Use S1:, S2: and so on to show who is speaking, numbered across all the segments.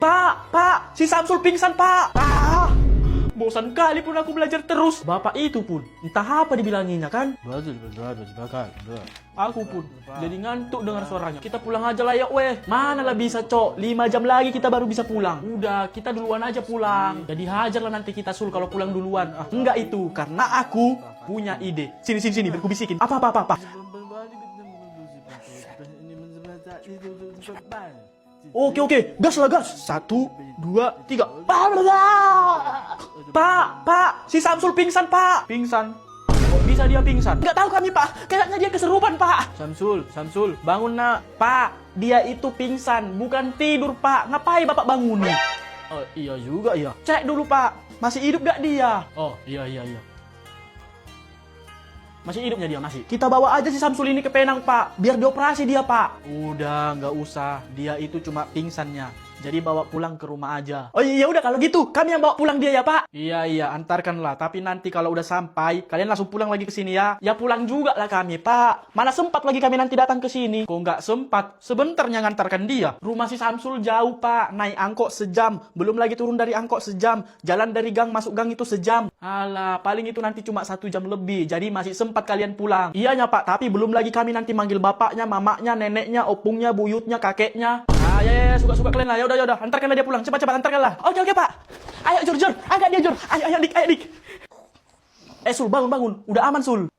S1: Pak, si Samsul pingsan, Pak. Bosan kali pun aku belajar terus. Bapak itu pun, entah apa dibilanginya kan? Aku pun jadi ngantuk dengar suaranya. Kita pulang aja lah ya, weh. Mana lah bisa, Cok. 5 jam lagi kita baru bisa pulang. Udah, kita duluan aja pulang. Jadi hajar lah nanti kita Sul kalau pulang duluan. Enggak itu, karena aku punya ide. Sini, biar ku bisikin. Apa. Oke, gas lah gas. 1, 2, 3. Pak, si Samsul pingsan, Pak. Pingsan? Kok bisa dia pingsan? Nggak tahu kami, Pak. Kayaknya dia keserupan, Pak. Samsul, bangun nak. Pak, dia itu pingsan, bukan tidur, Pak. Ngapain Bapak bangun nih? Oh, iya juga ya. Cek dulu, Pak. Masih hidup gak dia? Oh, iya. Masih hidupnya dia, masih. Kita bawa aja si Samsul ini ke Penang, Pak. Biar dioperasi dia, Pak. Udah, nggak usah. Dia itu cuma pingsannya. Jadi bawa pulang ke rumah aja. Oh iya udah kalau gitu, kami yang bawa pulang dia ya, Pak. Iya, antarkanlah. Tapi nanti kalau udah sampai, kalian langsung pulang lagi ke sini ya. Ya pulang juga lah kami, Pak. Mana sempat lagi kami nanti datang ke sini. Kok nggak sempat? Sebentarnya ngantarkan dia. Rumah si Samsul jauh, Pak. Naik angkot sejam. Belum lagi turun dari angkot sejam. Jalan dari gang masuk gang itu sejam. Alah, paling itu nanti cuma 1 jam lebih. Jadi masih sempat kalian pulang. Iyanya, Pak. Tapi belum lagi kami nanti manggil bapaknya, mamaknya, neneknya, opungnya, buyutnya, kakeknya. Ya, suka kalian lah. Ya udah, antarkanlah dia pulang. Cepat, antarkanlah. Oke, Pak. Ayo, Jor. Angkat dia, Jor. Ayo, Dik. Sul, bangun. Udah aman, Sul.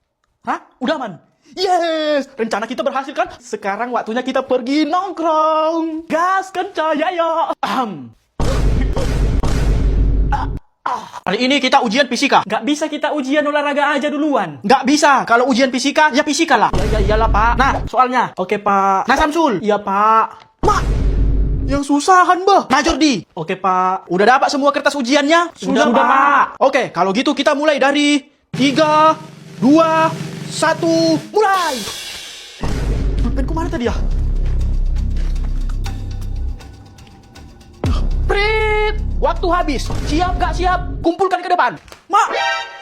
S1: Hah? Udah aman? Yes! Rencana kita berhasil kan? Sekarang waktunya kita pergi nongkrong. Gas kencang, ya. Hari ini kita ujian fisika. Nggak bisa kita ujian olahraga aja duluan. Nggak bisa. Kalau ujian fisika, ya fisika lah. Ya, iyalah, Pak. Nah, soalnya. Oke, Pak. Nah, Samsul. Iya, Pak. Mak! Yang susahan, bah. Nah, Jordi. Oke, Pak. Udah dapat semua kertas ujiannya? Sudah, Pak. Oke, kalau gitu kita mulai dari 3, 2, 1, mulai. Pulpenku mana tadi ya? Prit! Waktu habis. Siap gak siap? Kumpulkan ke depan. Mak,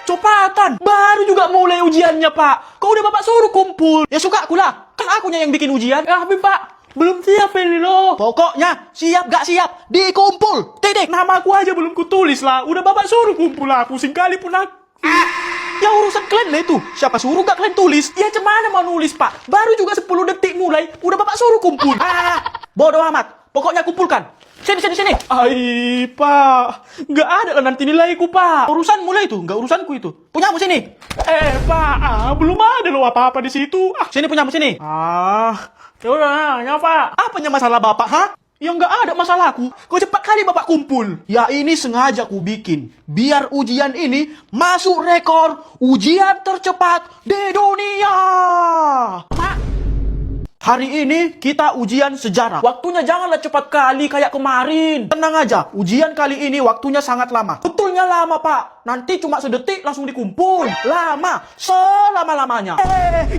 S1: copatan. Baru juga mulai ujiannya, Pak. Kok udah Bapak suruh kumpul? Ya suka aku lah. Kan akunya yang bikin ujian. Tapi, Pak, belum siap ini loh. Pokoknya siap gak siap dikumpul. Titik. Nama aku aja belum kutulis lah. Udah Bapak suruh kumpul lah. Pusing kali pun aku. Ya urusan kalian lah itu. Siapa suruh gak kalian tulis? Ya cemana mau nulis, Pak? Baru juga 10 detik mulai. Udah Bapak suruh kumpul. Bodoh amat. Pokoknya kumpulkan. Sini. Pak. Nggak ada lah nanti nilaiku, Pak. Urusan mulai itu. Nggak urusanku itu. Punyamu sini. Pak. Belum ada loh apa-apa di situ. Sini punyamu sini. Ya udah, Pak. Apanya masalah Bapak, ha? Ya nggak ada masalahku. Kok cepat kali Bapak kumpul. Ya ini sengaja ku bikin. Biar ujian ini masuk rekor ujian tercepat di dunia. Pak. Hari ini kita ujian sejarah. Waktunya janganlah cepat kali kayak kemarin. Tenang aja, ujian kali ini waktunya sangat lama. Betulnya lama, Pak. Nanti cuma sedetik langsung dikumpul. Lama, selama-lamanya.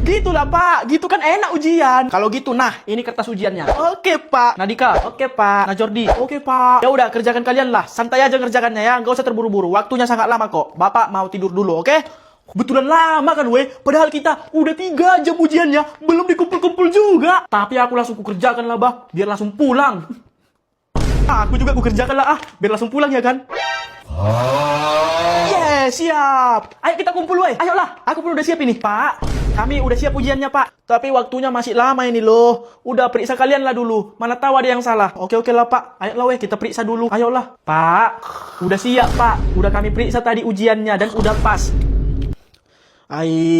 S1: Gitulah, Pak. Gitu kan enak ujian. Kalau gitu, nah, ini kertas ujiannya. Oke, Pak. Nadika, oke, Pak. Nah, Jordi, oke, Pak. Ya udah, kerjakan kalian lah. Santai aja kerjakannya ya. Nggak usah terburu-buru. Waktunya sangat lama kok. Bapak mau tidur dulu, oke? Kebetulan lama kan, weh. Padahal kita udah 3 jam ujiannya. Belum dikumpul-kumpul juga. Tapi aku langsung kukerjakan lah, bah. Biar langsung pulang. Aku juga kukerjakan lah, biar langsung pulang ya kan. Yes, siap. Ayo kita kumpul, weh. Ayolah. Aku pun udah siap ini, Pak. Kami udah siap ujiannya, Pak. Tapi waktunya masih lama ini loh. Udah periksa kalian lah dulu. Mana tahu ada yang salah. Oke lah, Pak. Ayolah, weh. Kita periksa dulu. Ayolah. Pak. Udah siap, Pak. Udah kami periksa tadi ujiannya. Dan udah pas.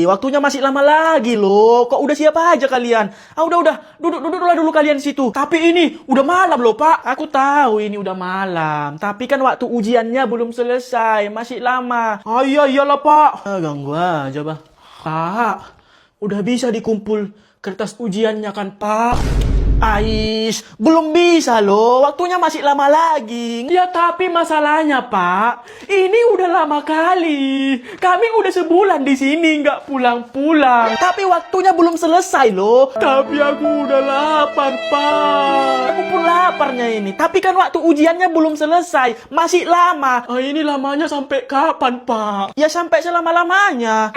S1: Waktunya masih lama lagi loh. Kok udah siap aja kalian? Udah. Duduklah dulu kalian situ. Tapi ini udah malam loh, Pak. Aku tahu ini udah malam. Tapi kan waktu ujiannya belum selesai. Masih lama. Iyalah, Pak. Ganggu aja, Pak. Pak, udah bisa dikumpul kertas ujiannya kan, Pak? Belum bisa loh. Waktunya masih lama lagi. Ya tapi masalahnya, Pak, ini udah lama kali. Kami udah sebulan di sini nggak pulang-pulang. Tapi waktunya belum selesai loh. Tapi aku udah lapar, Pak. Aku pun laparnya ini. Tapi kan waktu ujiannya belum selesai. Masih lama. Ini lamanya sampai kapan, Pak? Ya sampai selama-lamanya.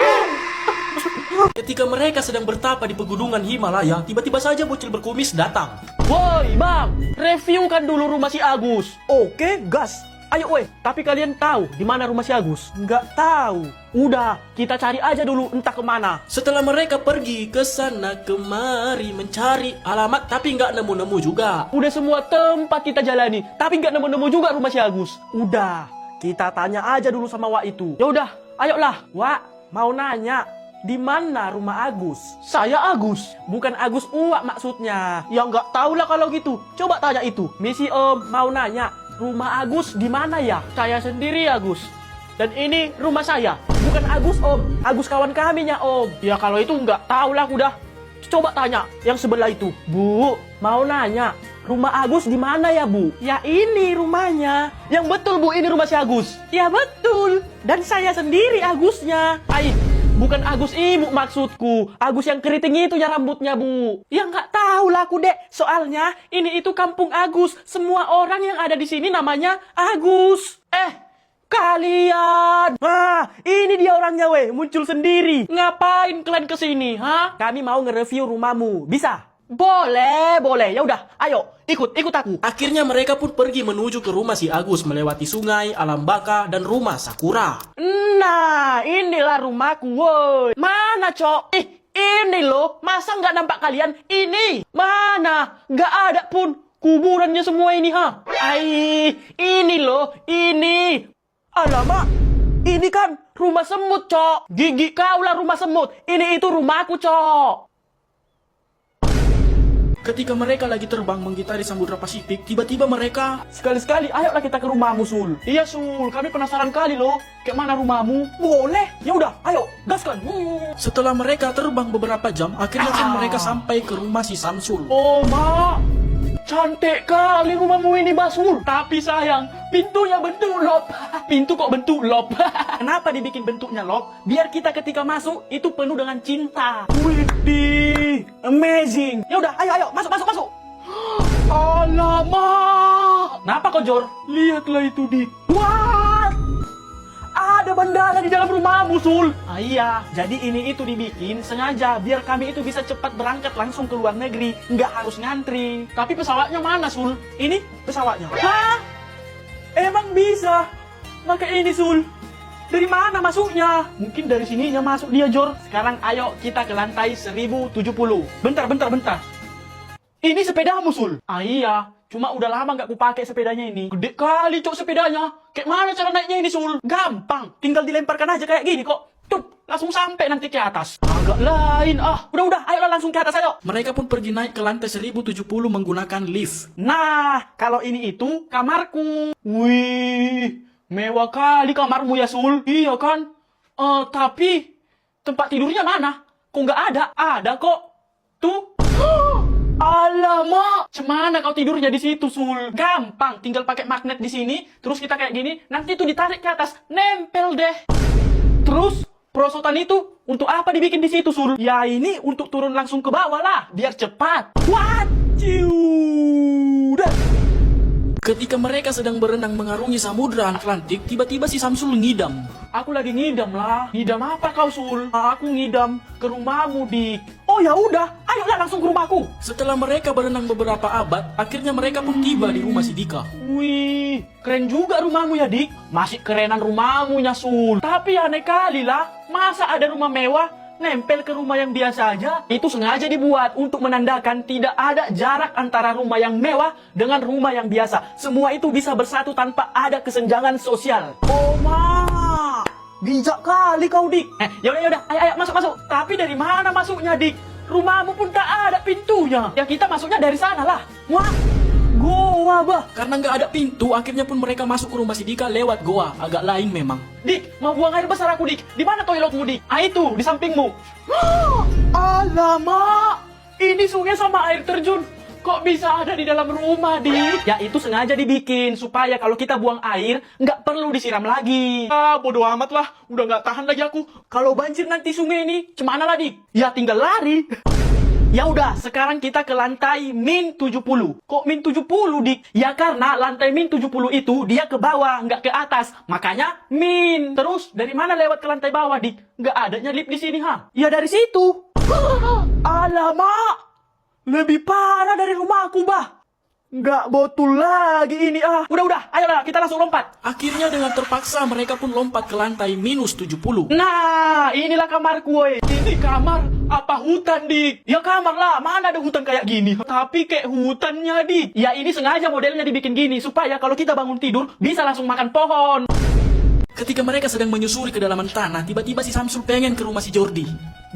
S1: Ketika mereka sedang bertapa di pegunungan Himalaya, tiba-tiba saja bocil berkumis datang. Woi, Bang, reviewkan dulu rumah si Agus. Oke, gas. Ayo, weh. Tapi kalian tahu di mana rumah si Agus? Nggak tahu. Udah, kita cari aja dulu entah kemana.
S2: Setelah mereka pergi ke sana kemari mencari alamat tapi nggak nemu-nemu juga.
S1: Udah semua tempat kita jalani, tapi nggak nemu-nemu juga rumah si Agus. Udah, kita tanya aja dulu sama Wak itu. Ya udah, ayolah. Wak, mau nanya. Di mana rumah Agus? Saya Agus, bukan Agus Uwak maksudnya. Ya nggak tahu lah kalau gitu. Coba tanya itu. Misi Om mau nanya, rumah Agus di mana ya? Saya sendiri Agus. Dan ini rumah saya, bukan Agus Om. Agus kawan kaminya Om. Ya kalau itu nggak tahu lah udah. Coba tanya yang sebelah itu. Bu, mau nanya, rumah Agus di mana ya Bu? Ya ini rumahnya. Yang betul Bu, ini rumah si Agus. Ya betul. Dan saya sendiri Agusnya. Bukan Agus ibu maksudku. Agus yang keriting itu ya rambutnya Bu. Ya nggak tahu lah aku dek. Soalnya ini itu kampung Agus. Semua orang yang ada di sini namanya Agus. Kalian. Ini dia orangnya weh. Muncul sendiri. Ngapain kalian kesini? Kami mau nge-review rumahmu. Bisa? Boleh, boleh. Ya udah, ayo ikut aku.
S2: Akhirnya mereka pun pergi menuju ke rumah si Agus melewati sungai, alam baka, dan rumah Sakura.
S1: Nah, inilah rumahku, woi. Mana, Cok? Ini loh. Masa nggak nampak kalian? Ini. Mana? Nggak ada pun. Kuburannya semua ini, ini loh. Ini. Alamak. Ini kan rumah semut, Cok. Gigi kau lah rumah semut. Ini itu rumahku, Cok.
S2: Ketika mereka lagi terbang menggitari Samudra Pasifik, tiba-tiba mereka...
S1: Sekali-sekali, ayolah kita ke rumahmu, Sul. Iya, Sul. Kami penasaran kali loh. Kayak mana rumahmu? Boleh. Ya udah, ayo. Gaskan.
S2: Setelah mereka terbang beberapa jam, akhirnya pun mereka sampai ke rumah si Samsul.
S1: Oh, Mak. Cantik kali rumahmu ini, Basul. Tapi sayang, pintunya bentuk lop. Pintu kok bentuk lop? Kenapa dibikin bentuknya lop? Biar kita ketika masuk, itu penuh dengan cinta. Widih, amazing. Ya udah, ayo, masuk. Alamak. Kenapa kau, Jor? Lihatlah itu, Dik. What? Ada bandara di dalam rumahmu, Sul. Iya, jadi ini itu dibikin sengaja biar kami itu bisa cepat berangkat langsung ke luar negeri, nggak harus ngantri. Tapi pesawatnya mana, Sul? Ini pesawatnya. Hah? Emang bisa? Pakai ini, Sul. Dari mana masuknya? Mungkin dari sininya masuk dia, Jor. Sekarang ayo kita ke lantai 1070. Bentar. Ini sepedamu, Sul. Iya. Cuma udah lama nggak kupakai sepedanya ini. Gede kali, Cok, sepedanya. Kayak mana cara naiknya ini, Sul? Gampang. Tinggal dilemparkan aja kayak gini kok. Tup, langsung sampai nanti ke atas. Agak lain. Udah. Ayolah langsung ke atas, ayo.
S2: Mereka pun pergi naik ke lantai 1070 menggunakan lift.
S1: Nah, kalau ini itu kamarku. Wih, mewah kali kamarmu ya, Sul. Iya kan? Tapi tempat tidurnya mana? Kok nggak ada? Ada kok. Tuh. Alamak, cemana kau tidurnya di situ, Sul? Gampang, tinggal pakai magnet di sini, terus kita kayak gini, nanti itu ditarik ke atas, nempel deh. Terus perosotan itu untuk apa dibikin di situ, Sul? Ya ini untuk turun langsung ke bawah lah, biar cepat. What? Ciudah.
S2: Ketika mereka sedang berenang mengarungi Samudra Atlantik, tiba-tiba si Samsul ngidam.
S1: Aku lagi ngidam lah. Ngidam apa kau, Sul? Aku ngidam ke rumahmu, Dik. Oh ya udah, ayolah langsung ke rumahku.
S2: Setelah mereka berenang beberapa abad, akhirnya mereka pun tiba di rumah si Dika.
S1: Wih, keren juga rumahmu ya, Dik. Masih kerenan rumahmu ya, Sul. Tapi aneh kali lah, masa ada rumah mewah nempel ke rumah yang biasa aja? Itu sengaja dibuat untuk menandakan tidak ada jarak antara rumah yang mewah dengan rumah yang biasa. Semua itu bisa bersatu tanpa ada kesenjangan sosial. Oh, Mak. Bijak kali kau, Dik. Yaudah, ayo masuk. Tapi dari mana masuknya, Dik? Rumahmu pun tak ada pintunya. Ya kita masuknya dari sana lah. Wah, goa bah.
S2: Karena nggak ada pintu, akhirnya pun mereka masuk ke rumah si Dika lewat goa. Agak lain memang.
S1: Dik, mau buang air besar aku, Dik. Di mana toiletmu, Dik? Itu, di sampingmu. Alamak, ini sungai sama air terjun. Kok bisa ada di dalam rumah, Dik? Ya itu sengaja dibikin supaya kalau kita buang air nggak perlu disiram lagi. Bodoh amat lah, udah nggak tahan lagi aku. Kalau banjir nanti sungai ini, cemana lah, Dik? Ya tinggal lari. Ya udah, sekarang kita ke lantai min 70. Kok min 70, Dik? Ya karena lantai min 70 itu dia ke bawah, nggak ke atas. Makanya min. Terus dari mana lewat ke lantai bawah, Dik? Nggak adanya lift di sini, ha? Ya dari situ. Alamak. Lebih parah dari rumahku, bah. Nggak betul lagi ini, ah. Udah, ayolah, kita langsung lompat.
S2: Akhirnya dengan terpaksa mereka pun lompat ke lantai minus 70.
S1: Nah, inilah kamarku, woy. Ini kamar apa hutan, Dik? Ya kamar lah, mana ada hutan kayak gini. Tapi kayak hutannya, Dik. Ya ini sengaja modelnya dibikin gini, supaya kalau kita bangun tidur, bisa langsung makan pohon.
S2: Ketika mereka sedang menyusuri kedalaman tanah, tiba-tiba si Samsul pengen ke rumah si Jordi.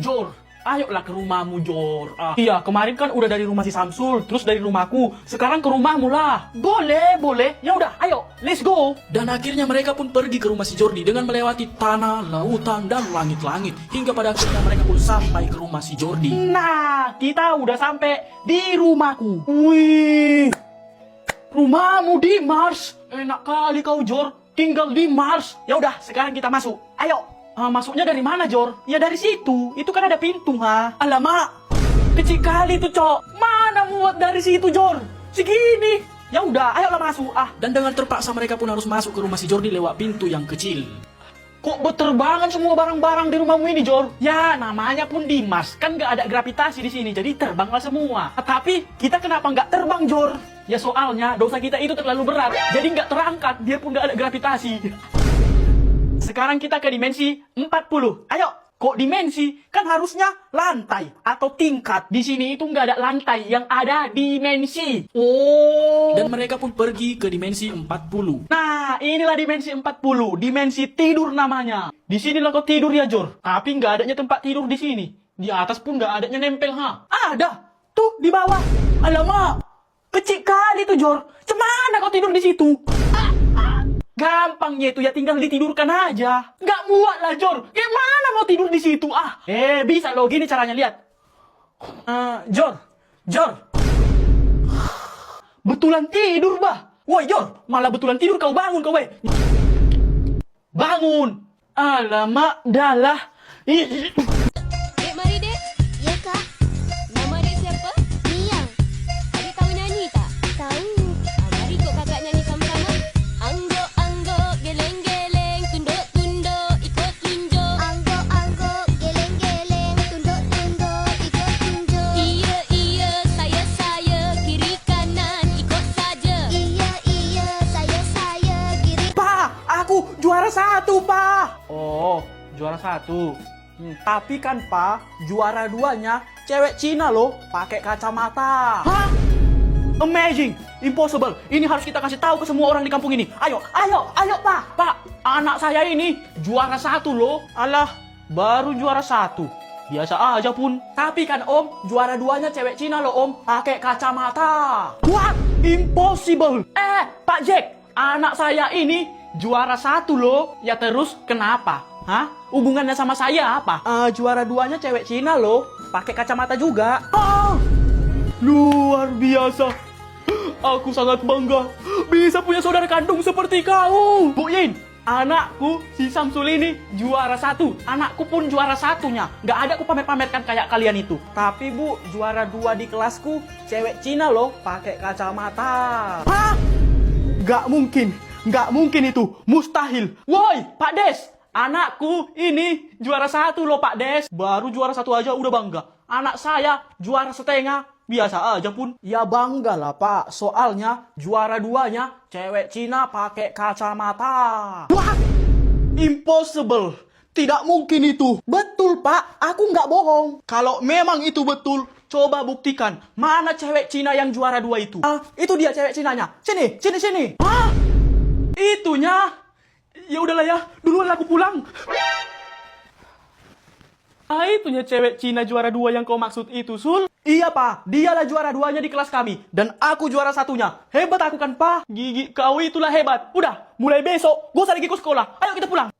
S1: Jor, ayolah ke rumahmu, Jor. Iya, kemarin kan udah dari rumah si Samsul, terus dari rumahku. Sekarang ke rumahmu lah. Boleh. Ya udah, ayo, let's go.
S2: Dan akhirnya mereka pun pergi ke rumah si Jordi dengan melewati tanah, lautan, dan langit-langit. Hingga pada akhirnya mereka pun sampai ke rumah si Jordi.
S1: Nah, kita udah sampai di rumahku. Wih, rumahmu di Mars. Enak kali kau, Jor. Tinggal di Mars. Ya udah, sekarang kita masuk. Ayo. Masuknya dari mana, Jor? Ya dari situ. Itu kan ada pintu, ha. Alamak. Kecil kali itu, Cok. Mana muat dari situ, Jor? Segini. Ya udah, ayolah masuk.
S2: Dan dengan terpaksa mereka pun harus masuk ke rumah si Jordi lewat pintu yang kecil.
S1: Kok berterbangan semua barang-barang di rumahmu ini, Jor? Ya, namanya pun di Mars. Kan nggak ada gravitasi di sini, jadi terbanglah semua. Tapi, kita kenapa nggak terbang, Jor? Ya soalnya, dosa kita itu terlalu berat. Jadi nggak terangkat, biarpun nggak ada gravitasi. Sekarang kita ke dimensi 40. Ayo, kok dimensi? Kan harusnya lantai atau tingkat. Di sini itu nggak ada lantai, yang ada dimensi. Oh.
S2: Dan mereka pun pergi ke dimensi 40.
S1: Nah, inilah dimensi 40. Dimensi tidur namanya. Di sinilah kau tidur ya, Jor. Tapi nggak adanya tempat tidur di sini. Di atas pun nggak adanya nempel, ha. Ada. Tuh, di bawah. Alamak. Kecil kali tuh, Jor. Cemana kau tidur di situ? Gampangnya itu ya, tinggal ditidurkan aja. Nggak muat lah, Jor. Gimana mau tidur di situ? Bisa loh. Gini caranya, lihat. Jor. Betulan tidur, bah. Woi, Jor. Malah betulan tidur kau bangun, kau, weh. Bangun. Alamak, dalah.
S3: Dek, mari, Dek. Ya, Kak. Nama Dek siapa? Mia. Adik tahu nyanyi tak? Tahu. Mari ikut kakak nyanyi sama-sama. Anggok-anggok, geleng-geleng, tunduk-tunduk, ikut tunjuk. Anggok-anggok, geleng-geleng, tunduk-tunduk, ikut tunjuk. Iya, saya, kiri kanan, ikut saja. Iya, saya, kiri.
S1: Pa, aku juara 1, Pa. Oh, juara 1. Tapi kan, Pa, juara 2-nya cewek Cina loh, pakai kacamata. Hah? Amazing, impossible. Ini harus kita kasih tahu ke semua orang di kampung ini. Ayo, Pa. Pak, anak saya ini juara 1 loh. Alah, baru juara 1. Biasa aja pun. Tapi kan, Om, juara 2-nya cewek Cina loh, Om, pakai kacamata. What? Impossible. Pak Jack, anak saya ini juara 1 loh. Ya terus kenapa? Hah? Hubungannya sama saya apa? Juara 2-nya cewek Cina loh, pakai kacamata juga. Luar biasa. Aku sangat bangga bisa punya saudara kandung seperti kau. Bu Yin, anakku si Samsul ini juara 1. Anakku pun juara 1-nya. Nggak ada aku pamer-pamerkan kayak kalian itu. Tapi Bu, juara 2 di kelasku cewek Cina loh, pakai kacamata. Hah? Nggak mungkin itu. Mustahil. Woi, Pak Des. Anakku ini juara 1 loh, Pak Des. Baru juara 1 aja udah bangga. Anak saya juara setengah, biasa aja pun. Ya bangga lah, Pak. Soalnya juara 2-nya cewek Cina pakai kacamata. What? Impossible. Tidak mungkin itu. Betul, Pak. Aku nggak bohong. Kalau memang itu betul, coba buktikan. Mana cewek Cina yang juara 2 itu? Itu dia cewek Cinanya. Sini. Hah? Itunya? Ya udahlah ya, duluan aku pulang. Itunya cewek Cina juara 2 yang kau maksud itu, Sul. Iya, Pak. Dialah juara 2-nya di kelas kami. Dan aku juara 1-nya. Hebat aku kan, Pak. Gigi kau itulah hebat. Udah, mulai besok, gak usah lagi ke sekolah. Ayo kita pulang.